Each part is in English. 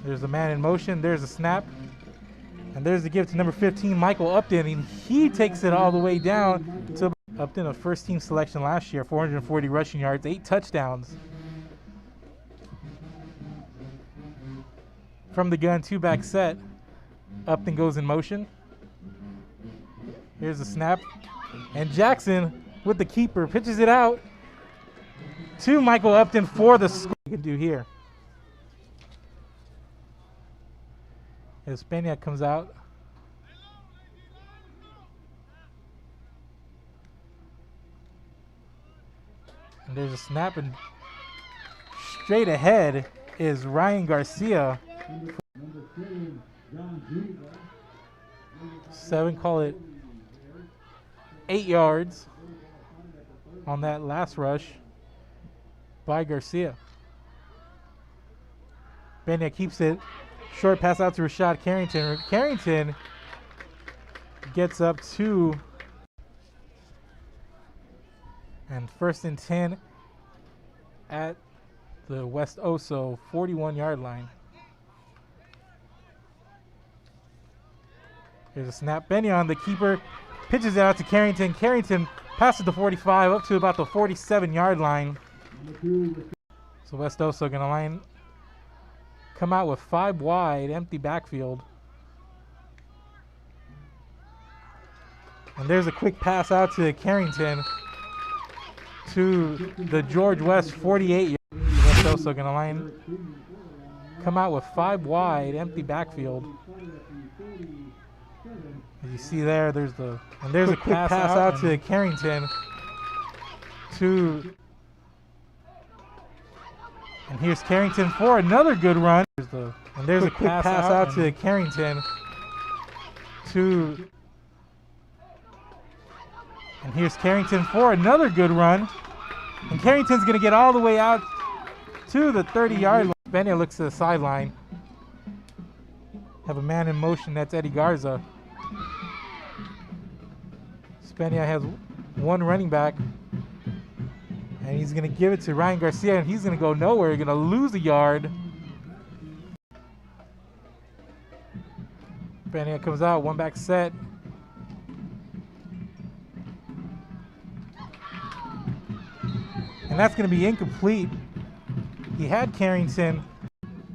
There's a man in motion. There's a snap. And there's the give to number 15, Michael Upton. And he takes it all the way down to Upton, a first team selection last year, 440 rushing yards, 8 touchdowns. From the gun, 2-back set. Upton goes in motion. Here's the snap. And Jackson with the keeper pitches it out to Michael Upton for the score. You can do here. As Peña comes out. And there's a snap, and straight ahead is Ryan Garcia. 7, call it 8 yards on that last rush by Garcia. Peña keeps it. Short pass out to Rashad Carrington. Carrington gets up 2. And 1st and 10 at the West Oso 41-yard line. There's a snap. Peña on the keeper. Pitches it out to Carrington. Carrington passes the 45 up to about the 47-yard line. So West Oso going to come out with 5 wide, empty backfield. And there's a quick pass out to Carrington to the George West 48. West Oso going to come out with 5 wide, empty backfield. As you see there, there's a quick pass out to Carrington to, and here's Carrington for another good run. There's a quick pass out to Carrington to, and here's Carrington for another good run. And Carrington's going to get all the way out to the 30-yard line. Peña looks to the sideline. Have a man in motion. That's Eddie Garza. Peña has 1 running back. And he's going to give it to Ryan Garcia. And he's going to go nowhere. He's going to lose a yard. Peña comes out. 1-back set. And that's going to be incomplete. He had Carrington.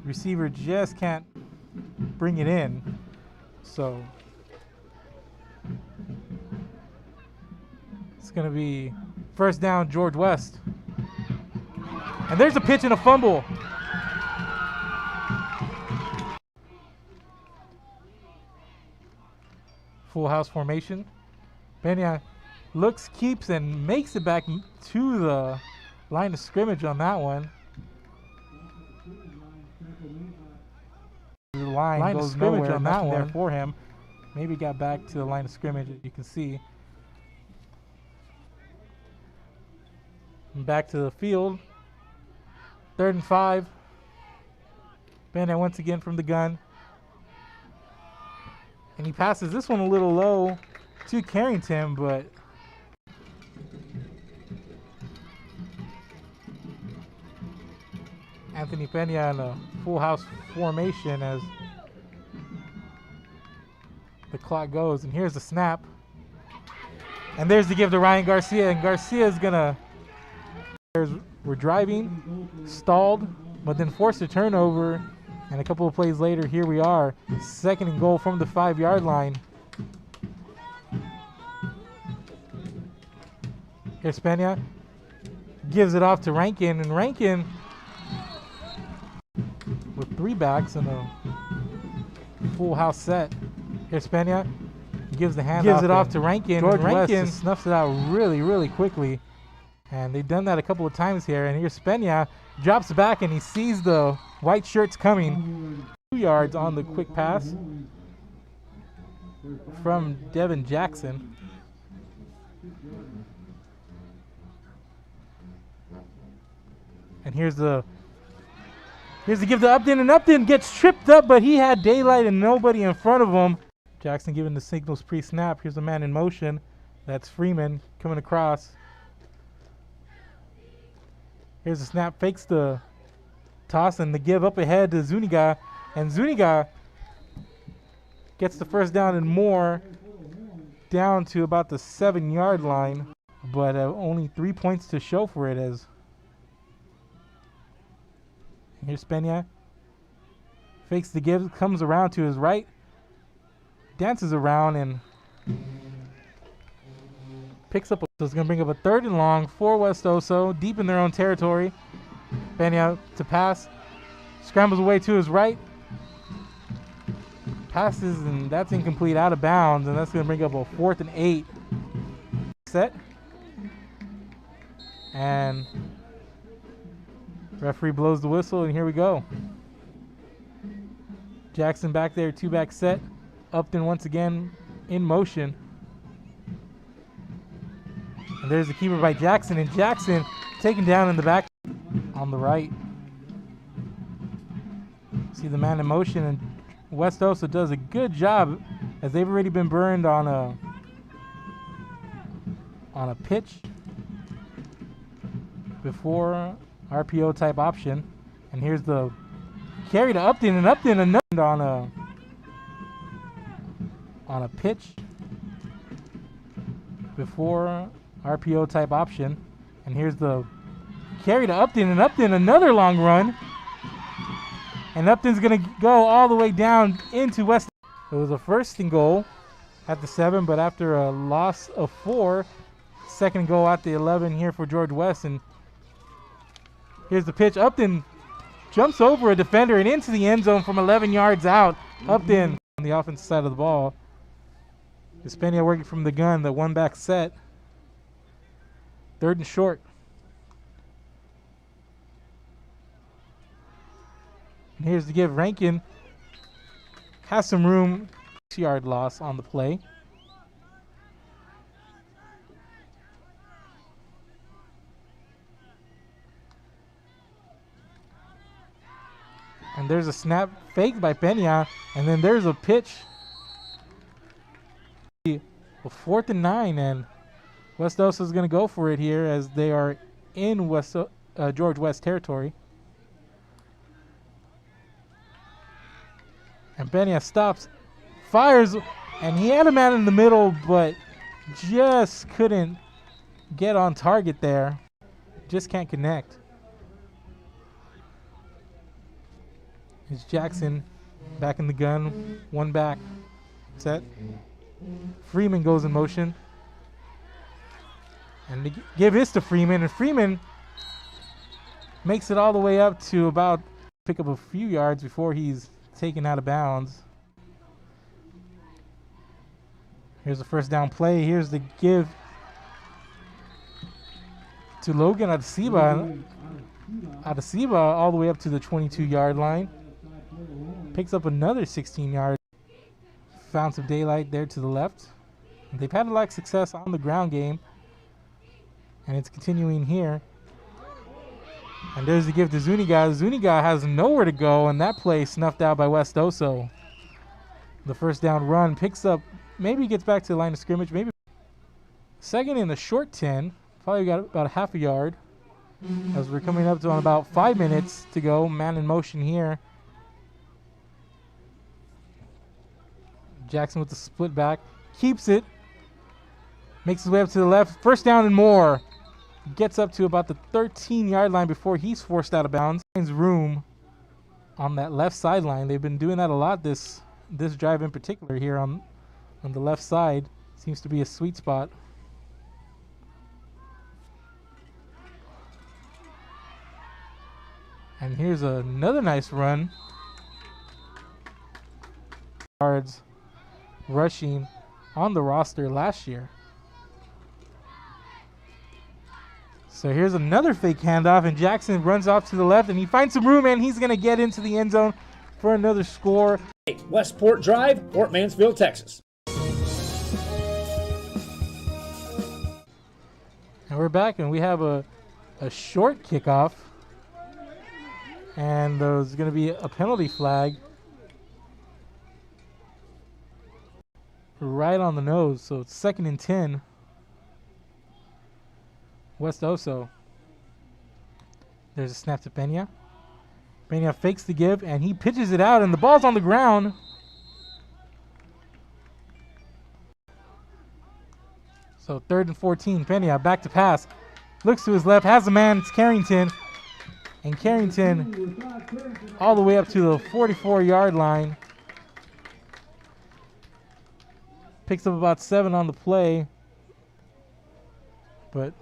Receiver just can't bring it in. So it's going to be 1st down, George West. And there's a pitch and a fumble. Full house formation. Peña looks, keeps, and makes it back to the line of scrimmage on that one. The line goes nowhere on that one there for him. Maybe got back to the line of scrimmage, as you can see. And back to the field. 3rd and 5. Peña once again from the gun. And he passes this one a little low to Carrington, but Anthony Peña in a full house formation as the clock goes. And here's the snap. And there's the give to Ryan Garcia. And Garcia is going to, we're driving, stalled, but then forced a turnover. And a couple of plays later, here we are. 2nd and goal from the 5-yard line. Here's Peña. Gives it off to Rankin. And Rankin, with 3 backs and a full house set. Here's Peña. Gives the hand gives it off to Rankin. George Rankin snuffs it out really, really quickly. And they've done that a couple of times here. And here's Peña. Drops back and he sees the white shirts coming. 2 yards on the quick pass from Devin Jackson. And here's the give to Upton, and Upton gets tripped up, but he had daylight and nobody in front of him. Jackson giving the signals pre-snap. Here's a man in motion. That's Freeman coming across. Here's the snap, fakes the toss and the give up ahead to Zuniga. And Zuniga gets the first down and more, down to about the 7-yard line, but only 3 points to show for it. As here's Pena, fakes the give, comes around to his right, dances around and picks up. So it's going to bring up a 3rd and long for West Oso, deep in their own territory. Pena to pass, scrambles away to his right, passes, and that's incomplete, out of bounds, and that's going to bring up a 4th and 8. Set. And referee blows the whistle, and here we go. Jackson back there, 2-back set. Upton once again in motion. And there's the keeper by Jackson, and Jackson taken down in the back on the right. See the man in motion, and West Oso does a good job, as they've already been burned on a pitch before RPO type option. And here's the carry to Upton, and Upton another on a pitch before RPO type option. And here's the carry to Upton, and Upton another long run. And Upton's going to go all the way down into West. It was a 1st and goal at the 7, but after a loss of 4, 2nd goal at the 11 here for George West. And here's the pitch. Upton jumps over a defender and into the end zone from 11 yards out. Upton on the offensive side of the ball. Hispania working from the gun, the 1-back set. 3rd and short. And here's the give. Rankin has some room. 6-yard loss on the play. And there's a snap fake by Pena, and then there's a pitch. A 4th and 9, and West Oso is going to go for it here, as they are in George West territory. And Pena stops, fires, and he had a man in the middle, but just couldn't get on target there. Just can't connect. It's Jackson back in the gun, 1-back set. Freeman goes in motion. And they give this to Freeman, and Freeman makes it all the way up to about pick up a few yards before he's taken out of bounds. Here's the 1st down play. Here's the give to Logan Adesiba. Adesiba all the way up to the 22-yard line. Picks up another 16 yards. Found some daylight there to the left. They've had a lot of success on the ground game, and it's continuing here. And there's the give to Zuniga. Zuniga has nowhere to go, and that play snuffed out by West Oso. The 1st down run picks up, maybe gets back to the line of scrimmage, maybe. 2nd in the short 10, probably got about a half a yard, as we're coming up to on about 5 minutes to go. Man in motion here. Jackson with the split back, keeps it, makes his way up to the left. 1st down and more. Gets up to about the 13-yard line before he's forced out of bounds. Finds room on that left sideline. They've been doing that a lot this drive in particular here on the left side. Seems to be a sweet spot. And here's another nice run. Yards rushing on the roster last year. So here's another fake handoff, and Jackson runs off to the left, and he finds some room, and he's going to get into the end zone for another score. Westport Drive, Port Mansfield, Texas. And we're back, and we have a short kickoff, and there's going to be a penalty flag right on the nose. So it's 2nd and 10. West Oso. There's a snap to Pena. Pena fakes the give, and he pitches it out, and the ball's on the ground. So 3rd and 14. Pena back to pass. Looks to his left, has a man. It's Carrington. And Carrington all the way up to the 44-yard line. Picks up about 7 on the play. But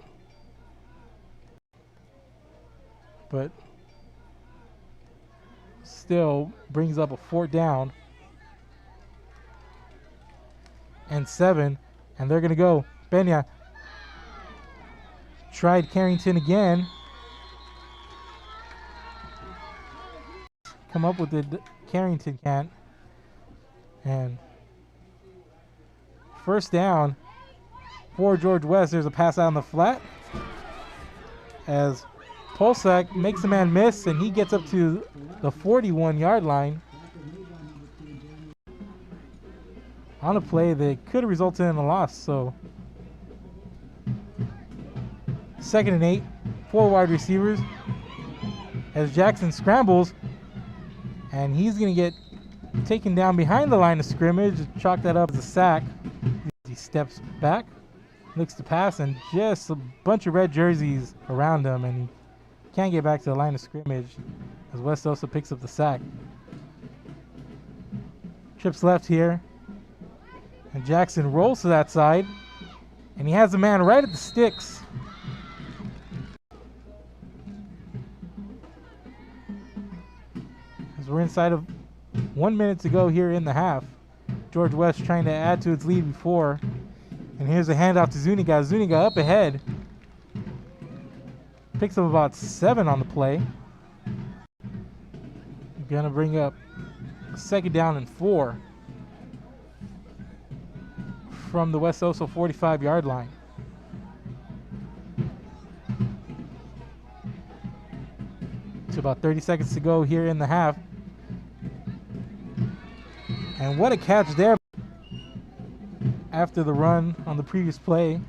still brings up a 4th down and 7, and they're going to go. Pena tried Carrington again. Come up with it. Carrington can't. And 1st down for George West. There's a pass out on the flat as Polsak makes a man miss, and he gets up to the 41-yard line on a play that could have resulted in a loss. So 2nd and 8, 4 wide receivers as Jackson scrambles, and he's going to get taken down behind the line of scrimmage. Chalk that up as a sack. He steps back, looks to pass, and just a bunch of red jerseys around him, and he can't get back to the line of scrimmage as West also picks up the sack. Trips left here, and Jackson rolls to that side, and he has a man right at the sticks. As we're inside of 1 minute to go here in the half. George West trying to add to its lead before. And here's a handoff to Zuniga. Zuniga up ahead. Picks up about 7 on the play. Gonna bring up 2nd down and 4 from the West Oso 45-yard line. To about 30 seconds to go here in the half. And what a catch there after the run on the previous play.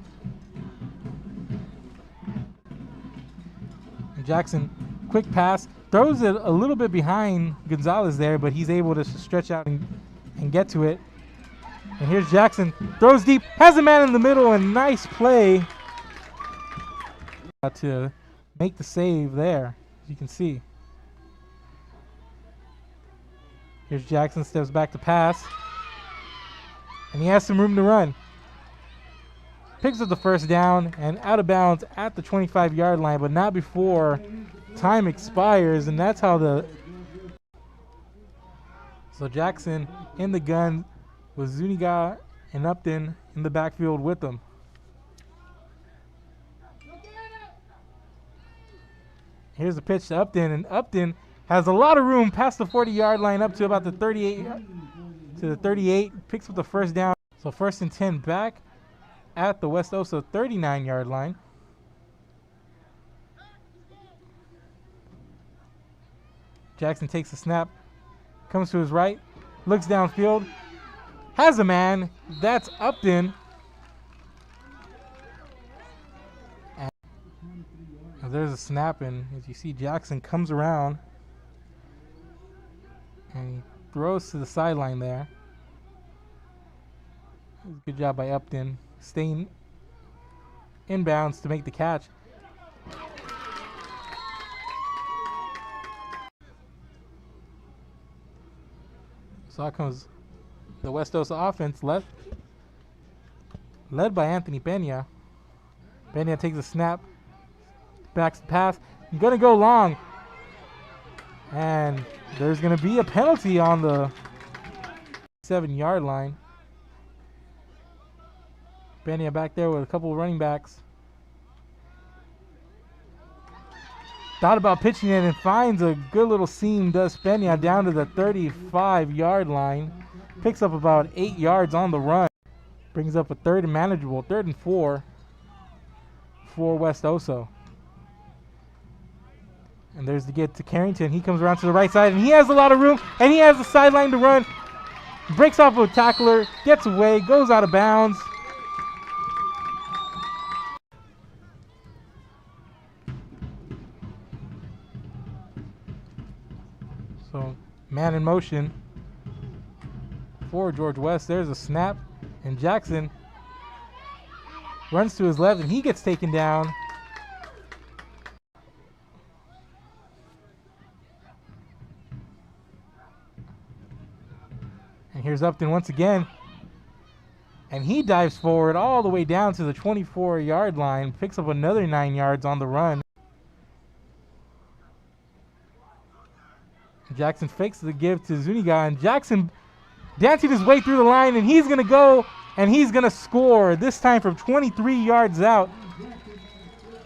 And Jackson, quick pass, throws it a little bit behind Gonzalez there, but he's able to stretch out and get to it. And here's Jackson, throws deep, has a man in the middle, and nice play to make the save there, as you can see. Here's Jackson, steps back to pass, and he has some room to run. Picks up the 1st down and out of bounds at the 25-yard line, but not before time expires, and that's how So Jackson in the gun with Zuniga and Upton in the backfield with them. Here's a pitch to Upton, and Upton has a lot of room past the 40-yard line up to about the 38, picks up the 1st down. So 1st and 10 back at the West Oso 39-yard line. Jackson takes the snap, comes to his right, looks downfield, has a man. That's Upton. And there's a snap, and as you see, Jackson comes around and he throws to the sideline there. Good job by Upton, staying inbounds to make the catch. So out comes the West Oso offense, led by Anthony Pena. Pena takes a snap, backs the pass, going to go long. And there's going to be a penalty on the 7-yard line. Pena back there with a couple of running backs. Thought about pitching it and finds a good little seam, does Pena, down to the 35-yard line. Picks up about 8 yards on the run. Brings up a 3rd and manageable, 3rd and 4 for West Oso. And there's the get to Carrington. He comes around to the right side, and he has a lot of room, and he has the sideline to run. Breaks off a tackler, gets away, goes out of bounds. Man in motion for George West. There's a snap, and Jackson runs to his left, and he gets taken down. And here's Upton once again. And he dives forward all the way down to the 24-yard line, picks up another 9 yards on the run. Jackson fakes the give to Zuniga, and Jackson dancing his way through the line, and he's going to go, and he's going to score, this time from 23 yards out.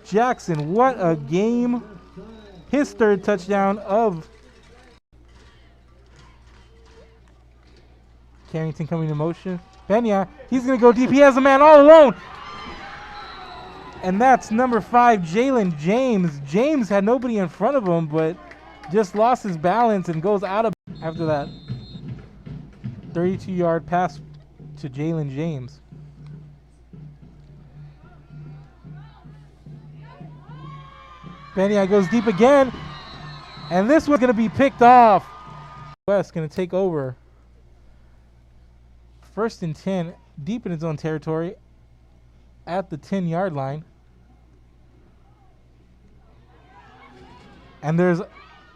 Jackson, what a game. His third touchdown of Carrington coming in motion. Pena, he's going to go deep. He has a man all alone. And that's number 5, Jalen James. James had nobody in front of him, but just lost his balance and goes out of after that 32-yard pass to Jalen James. Pena goes deep again, and this one's going to be picked off. West going to take over. 1st and 10, deep in his own territory at the 10-yard line. And there's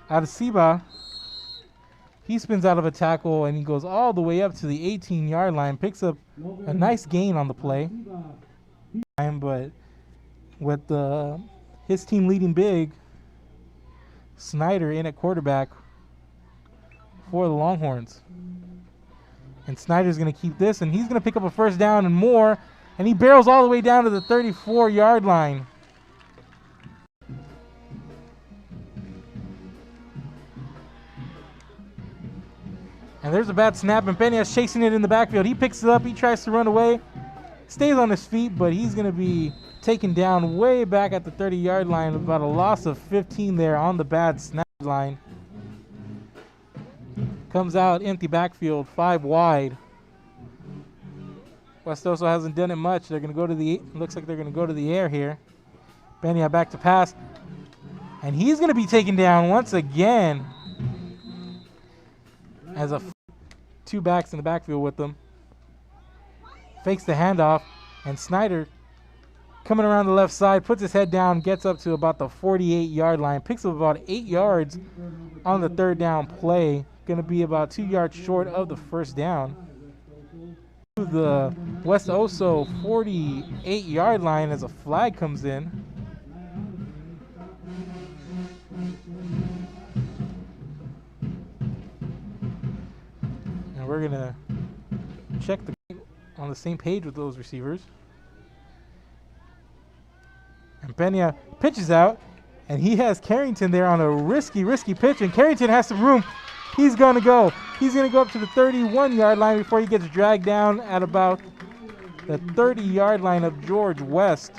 Adesiba. He spins out of a tackle, and he goes all the way up to the 18-yard line, picks up a nice gain on the play. But with his team leading big, Snyder in at quarterback for the Longhorns. And Snyder's going to keep this, and he's going to pick up a first down and more, and he barrels all the way down to the 34-yard line. And there's a bad snap, and Pena's chasing it in the backfield. He picks it up, he tries to run away, stays on his feet, but he's going to be taken down way back at the 30-yard line, about a loss of 15 there on the bad snap line. Comes out empty backfield, 5 wide. West Oso hasn't done it much. They're going to go to the, looks like they're going to go to the air here. Pena back to pass, and he's going to be taken down once again. As a 2 backs in the backfield with them. Fakes the handoff, and Snyder coming around the left side, puts his head down, gets up to about the 48-yard line, picks up about 8 yards on the 3rd down play. Going to be about 2 yards short of the first down. The West Oso 48-yard line as a flag comes in. And we're going to check on the same page with those receivers. And Pena pitches out, and he has Carrington there on a risky pitch, and Carrington has some room. He's going to go. He's going to go up to the 31-yard line before he gets dragged down at about the 30-yard line of George West.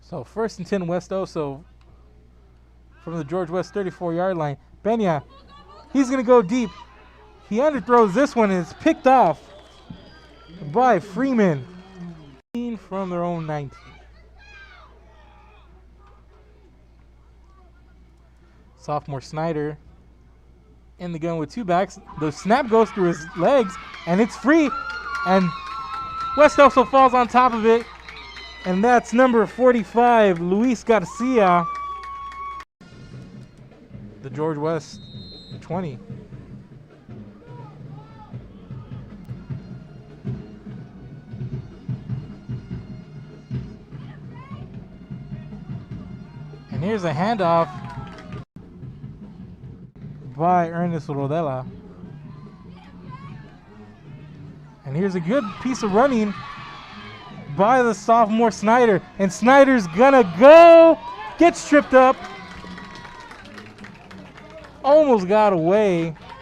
So 1st and 10 West Oso from the George West 34-yard line. Pena, he's going to go deep. He underthrows this one, and it's picked off by Freeman from their own 19. Sophomore Snyder in the gun with 2 backs. The snap goes through his legs, and it's free. And West Oso falls on top of it. And that's number 45, Luis Garcia. The George West 20. And here's a handoff by Ernest Rodela. And here's a good piece of running by the sophomore Snyder. And Snyder's gonna go, gets tripped up, almost got away.